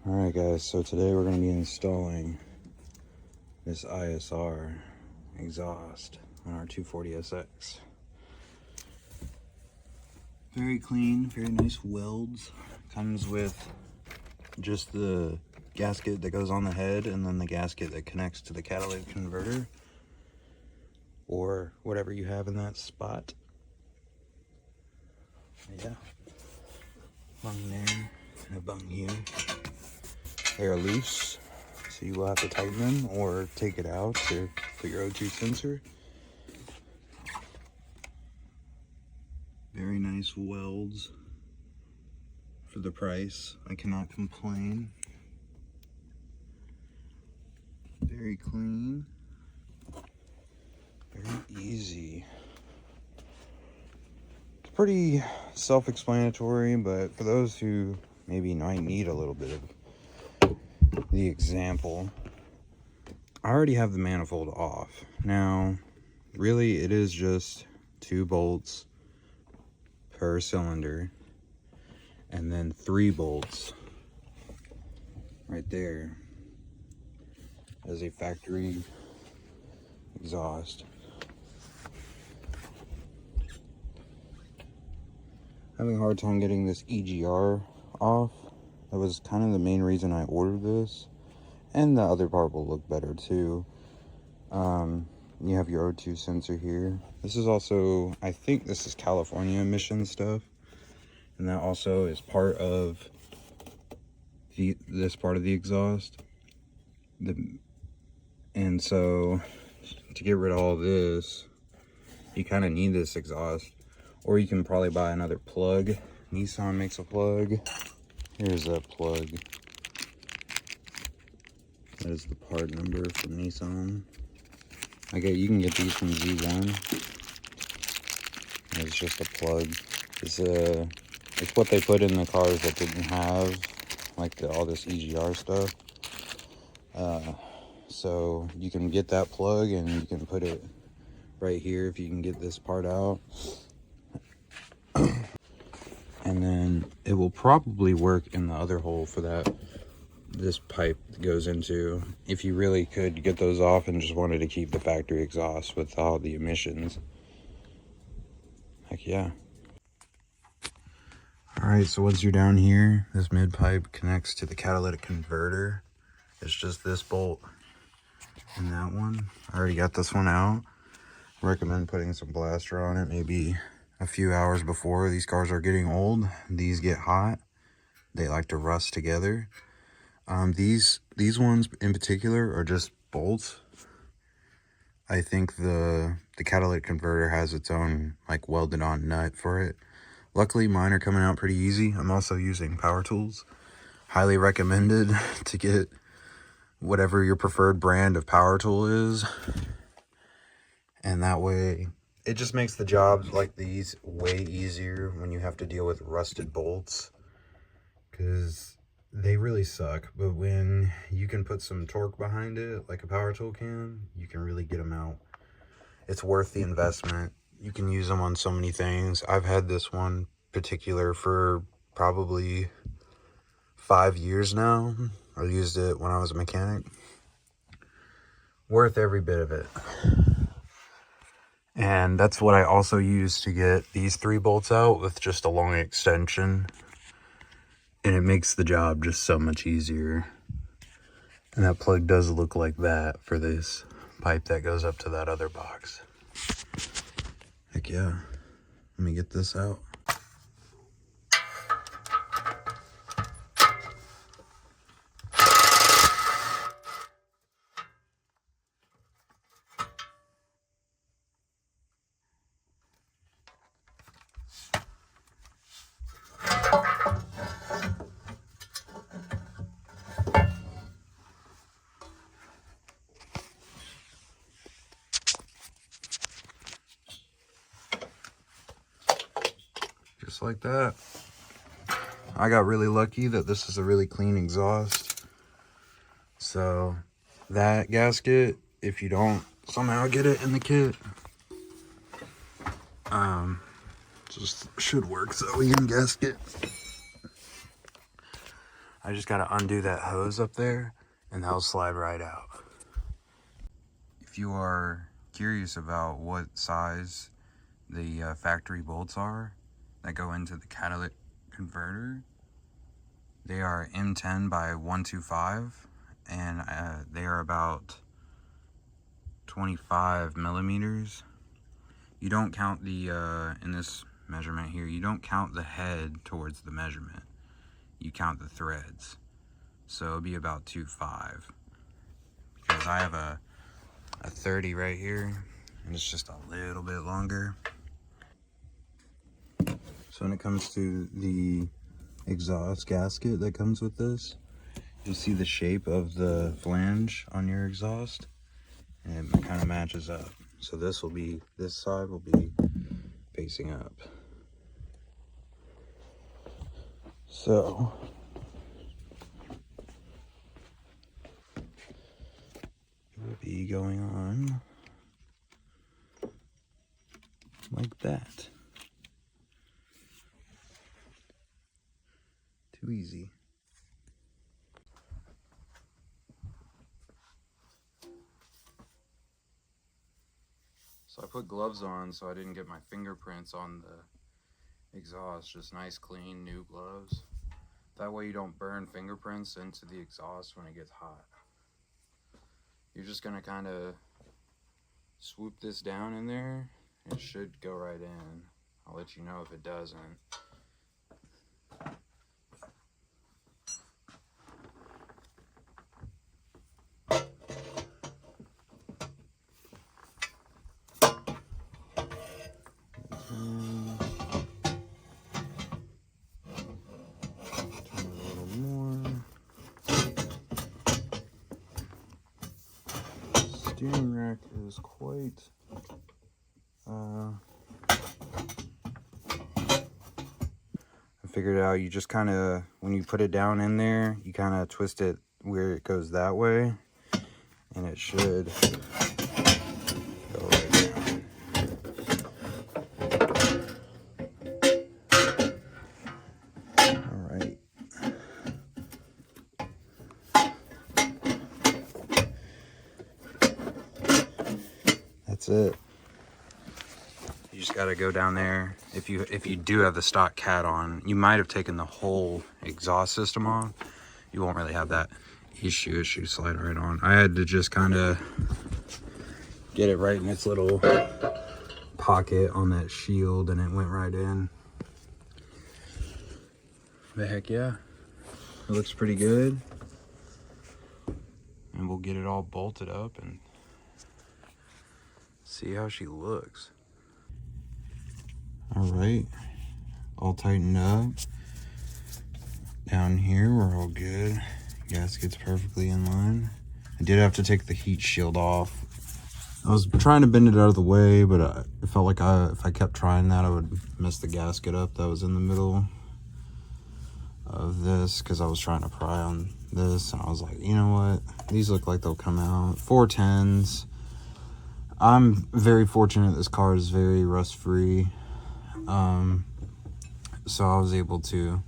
Alright guys, so today we're going to be installing this ISR exhaust on our 240SX. Very clean, very nice welds. Comes with just the gasket that goes on the head and then the gasket that connects to the catalytic converter or whatever you have in that spot. Yeah. Bung there and a bung here. They are loose, so you will have to tighten them or take it out to put your O2 sensor. Very nice welds for the price. I cannot complain. Very clean. Very easy. It's pretty self-explanatory, but for those who maybe might need a little bit of the example, I already have the manifold off. Now, really it is just 2 bolts per cylinder and then 3 bolts right there as a factory exhaust. Having a hard time getting this EGR off. That was kind of the main reason I ordered this, and the other part will look better too. You have your O2 sensor here. This is also, I think this is California emission stuff, and that also is part of this part of the exhaust. And so to get rid of all this, you kind of need this exhaust, or you can probably buy another plug. Nissan makes a plug. Here's a plug. That is the part number from Nissan. You can get these from Z1. It's just a plug. It's what they put in the cars that didn't have like all this EGR stuff. So you can get that plug and you can put it right here if you can get this part out. And then it will probably work in the other hole for this pipe goes into, if you really could get those off and just wanted to keep the factory exhaust with all the emissions. Heck yeah. Alright, so once you're down here, this mid pipe connects to the catalytic converter. It's just this bolt and that one. I already got this one out. Recommend putting some blaster on it maybe a few hours before. These cars are getting old. These get hot. They like to rust together. These ones in particular are just bolts. I think the catalytic converter has its own like welded on nut for it. Luckily mine are coming out pretty easy. I'm also using power tools. Highly recommended to get whatever your preferred brand of power tool is, and that way it just makes the jobs like these way easier when you have to deal with rusted bolts, because they really suck. But when you can put some torque behind it like a power tool can, you can really get them out. It's worth the investment. You can use them on so many things. I've had this one particular for probably 5 years now. I used it when I was a mechanic. Worth every bit of it. And that's what I also use to get these 3 bolts out with just a long extension. And it makes the job just so much easier. And that plug does look like that for this pipe that goes up to that other box. Heck yeah. Let me get this out. Just like that. I got really lucky that this is a really clean exhaust. So that gasket, if you don't somehow get it in the kit, just should work. So we can gasket. I just got to undo that hose up there and that'll slide right out. If you are curious about what size the factory bolts are that go into the catalytic converter, they are M10 by 125 and they are about 25 millimeters. You don't count the, in this measurement here, you don't count the head towards the measurement. You count the threads. So it'll be about 2.5. Because I have a 30 right here, and it's just a little bit longer. So when it comes to the exhaust gasket that comes with this, you'll see the shape of the flange on your exhaust, and it kind of matches up. So this side will be facing up. So it will be going on like that. Too easy. So I put gloves on so I didn't get my fingerprints on the exhaust. Just nice, clean, new gloves. That way you don't burn fingerprints into the exhaust when it gets hot. You're just gonna kind of swoop this down in there. It should go right in. I'll let you know if it doesn't. Turn it a little more. Steering rack is quite I figured it out. You just kind of, when you put it down in there, you kind of twist it where it goes that way, and it should go right down. All right. That's it. You just got to go down there. If you do have the stock cat on, you might have taken the whole exhaust system off. You won't really have that issue. It should slide right on. I had to just kind of get it right in its little pocket on that shield, and it went right in. But heck yeah, it looks pretty good. And we'll get it all bolted up and see how she looks. All right, all tightened up. Down here, we're all good. Gasket's perfectly in line. I did have to take the heat shield off. I was trying to bend it out of the way, but it felt like if I kept trying that, I would mess the gasket up that was in the middle of this, because I was trying to pry on this, and I was like, you know what? These look like they'll come out. 410s. I'm very fortunate this car is very rust-free. So I was able to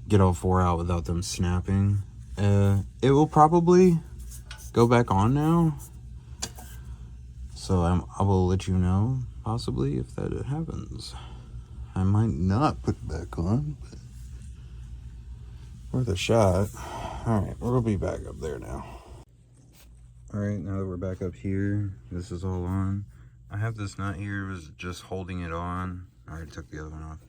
get all four out without them snapping. It will probably go back on now. So I will let you know, possibly, if that happens. I might not put it back on, but worth a shot. Alright, we'll be back up there now. Alright, now that we're back up here, this is all on. I have this nut here, it was just holding it on. I already took the other one off.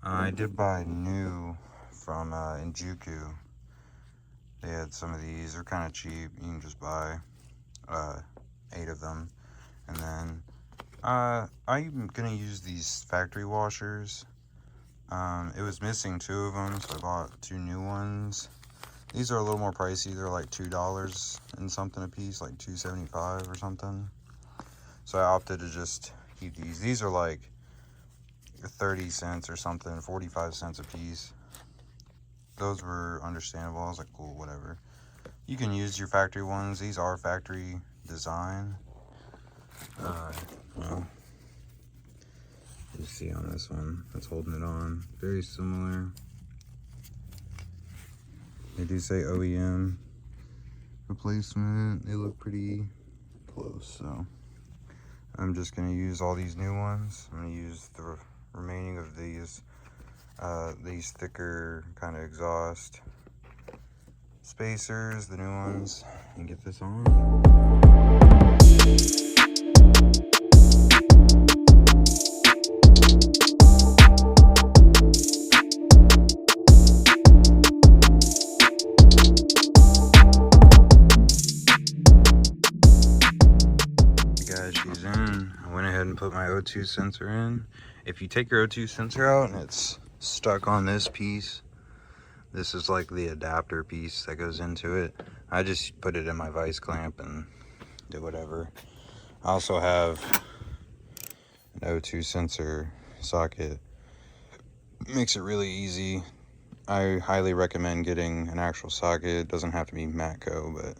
I did buy new from Injuku. They had some of these, they're kind of cheap. You can just buy 8 of them. And then I'm gonna use these factory washers. It was missing 2 of them, so I bought 2 new ones. These are a little more pricey. They're like $2 and something a piece, like $2.75 or something. So I opted to just keep these. These are like 30 cents or something, 45 cents a piece. Those were understandable. I was like, cool, whatever. You can use your factory ones. These are factory design. Well, you see on this one that's holding it on, very similar. They do say OEM replacement. They look pretty close, so I'm just gonna use all these new ones. I'm gonna use the remaining of these thicker kind of exhaust spacers, the new ones, and get this on. Guys, she's in. I went ahead and put my O2 sensor in. If you take your O2 sensor out and it's stuck on this piece, this is like the adapter piece that goes into it. I just put it in my vice clamp and do whatever. I also have an O2 sensor socket. Makes it really easy. I highly recommend getting an actual socket. It doesn't have to be Matco, but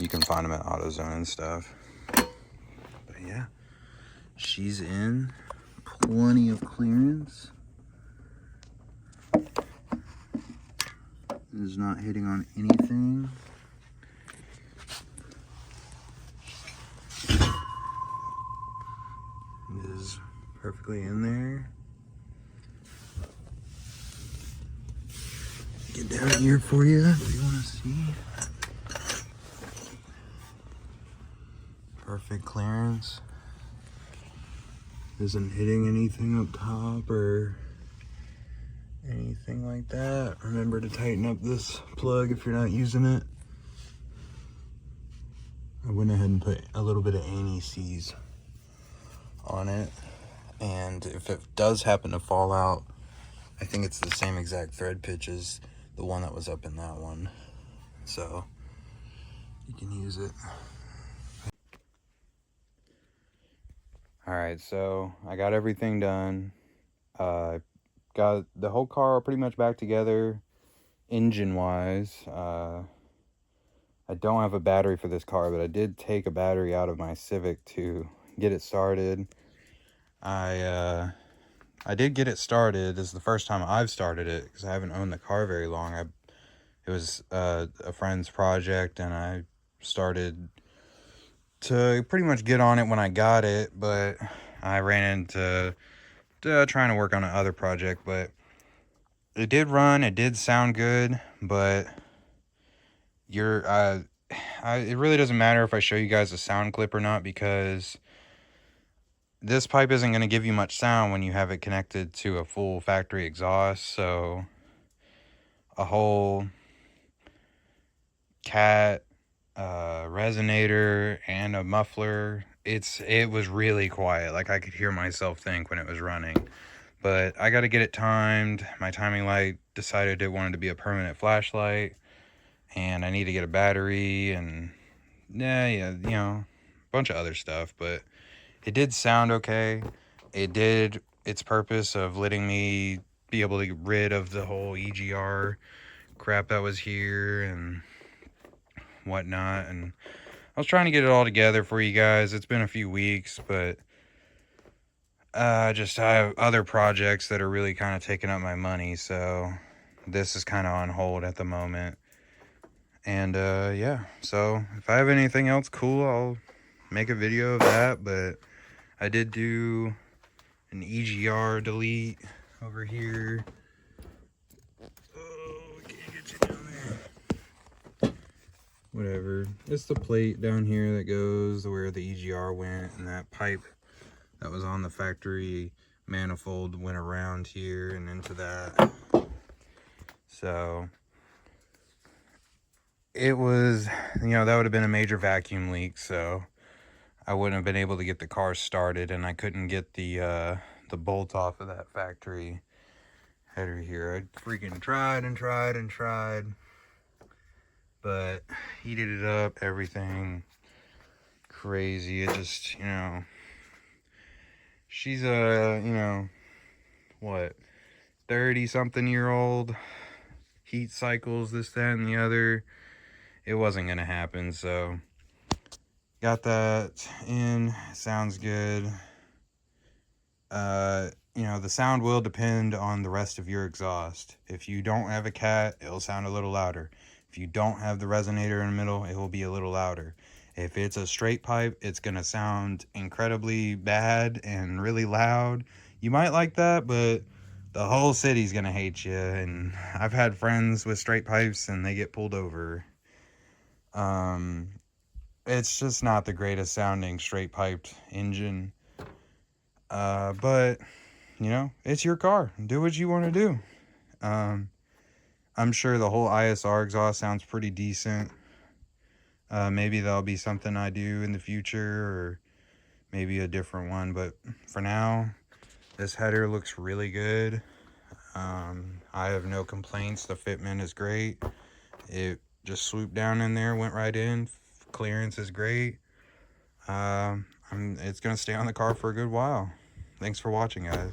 you can find them at AutoZone and stuff. But yeah, she's in. Plenty of clearance. It is not hitting on anything. It is perfectly in there. Get down here for you if you want to see. Perfect clearance. Isn't hitting anything up top or anything like that. Remember to tighten up this plug if you're not using it. I went ahead and put a little bit of anti-seize on it, and if it does happen to fall out, I think it's the same exact thread pitch as the one that was up in that one, so you can use it. All right, so I got everything done. Got the whole car pretty much back together engine wise. I don't have a battery for this car, but I did take a battery out of my Civic to get it started. I did get it started. This is the first time I've started it because I haven't owned the car very long. It was a friend's project, and I started to pretty much get on it when I got it, but I ran into trying to work on another project. But it did run, it did sound good, but it really doesn't matter if I show you guys a sound clip or not, because this pipe isn't going to give you much sound when you have it connected to a full factory exhaust. So a whole cat resonator and a muffler, it was really quiet. Like, I could hear myself think when it was running. But I got to get it timed. My timing light decided it wanted to be a permanent flashlight, and I need to get a battery and yeah, you know, a bunch of other stuff. But it did sound okay. It did its purpose of letting me be able to get rid of the whole EGR crap that was here and whatnot. And I was trying to get it all together for you guys. It's been a few weeks, but I have other projects that are really kind of taking up my money, so this is kind of on hold at the moment. And yeah, so if I have anything else cool, I'll make a video of that. But I did do an EGR delete over here. Oh, can't get you down there. Whatever. It's the plate down here that goes where the EGR went, and that pipe that was on the factory manifold went around here and into that. So it was, you know, that would have been a major vacuum leak, so I wouldn't have been able to get the car started, and I couldn't get the bolt off of that factory header here. I freaking tried and tried and tried, but heated it up, everything crazy. It just, you know, she's a, you know, what, 30-something-year-old, heat cycles, this, that, and the other. It wasn't gonna happen, so got that in. Sounds good. you know, the sound will depend on the rest of your exhaust. If you don't have a cat, it'll sound a little louder. If you don't have the resonator in the middle, it will be a little louder. If it's a straight pipe, it's going to sound incredibly bad and really loud. You might like that, but the whole city's going to hate you. And I've had friends with straight pipes and they get pulled over. It's just not the greatest sounding straight piped engine. But you know, it's your car. Do what you want to do. I'm sure the whole ISR exhaust sounds pretty decent. Maybe that'll be something I do in the future, or maybe a different one. But for now, this header looks really good. I have no complaints. The fitment is great. It just swooped down in there, went right in. Clearance is great. It's going to stay on the car for a good while. Thanks for watching, guys.